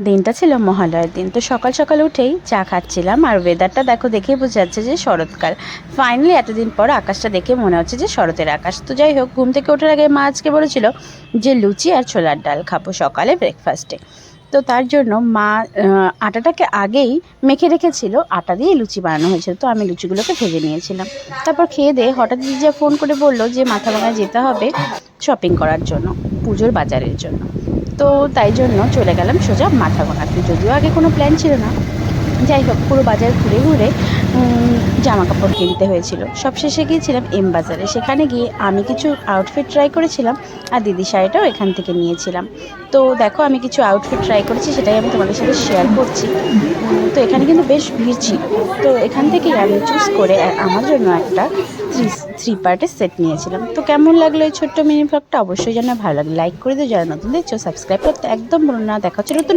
দিনটা ছিল মহালয়ার দিন। তো সকাল সকাল উঠেই চা খাচ্ছিলাম, আর ওয়েদারটা দেখো, দেখেই বোঝা যাচ্ছে যে শরৎকাল। ফাইনালি এতদিন পর আকাশটা দেখে মনে হচ্ছে যে শরতের আকাশ। তো যাই হোক, ঘুম থেকে ওঠার আগে মা আজকে বলেছিল যে লুচি আর ছোলার ডাল খাবো সকালে ব্রেকফাস্টে। তো তার জন্য মা আটাটাকে আগেই মেখে রেখেছিল, আটা দিয়ে লুচি বানানো হয়েছিল। তো আমি লুচিগুলোকে ভেজে নিয়েছিলাম। তারপর খেয়ে দিয়ে হঠাৎ দিদিজা ফোন করে বললো যে মাথাভাঙায় যেতে হবে শপিং করার জন্য, পুজোর বাজারের জন্য। তো তাই জন্য চলে গেলাম সোজা মাথাভাঙাতে। যদিও আগে কোনো প্ল্যান ছিল না, যাই হোক পুরো বাজার ঘুরে ঘুরে জামা কাপড় কিনতে হয়েছিল। সবশেষে গিয়েছিলাম এম বাজারে। সেখানে গিয়ে আমি কিছু আউটফিট ট্রাই করেছিলাম, আর দিদি শাড়িটাও এখান থেকে নিয়েছিলাম। তো দেখো, আমি কিছু আউটফিট ট্রাই করেছি, সেটাই আমি তোমাদের সাথে শেয়ার করছি। তো এখানে কিন্তু বেশ ভিড় ছিল। তো এখান থেকেই আমি চুজ করে আমার জন্য একটা থ্রি পার্টের সেট নিয়েছিলাম। তো কেমন লাগলো এই ছোট্ট মিনি ব্লগটা? অবশ্যই যেন ভালো লাগে, লাইক করে দিও। যারা নতুন দেখছো সাবস্ক্রাইব করতে একদম ভুলো না। দেখা হচ্ছে নতুন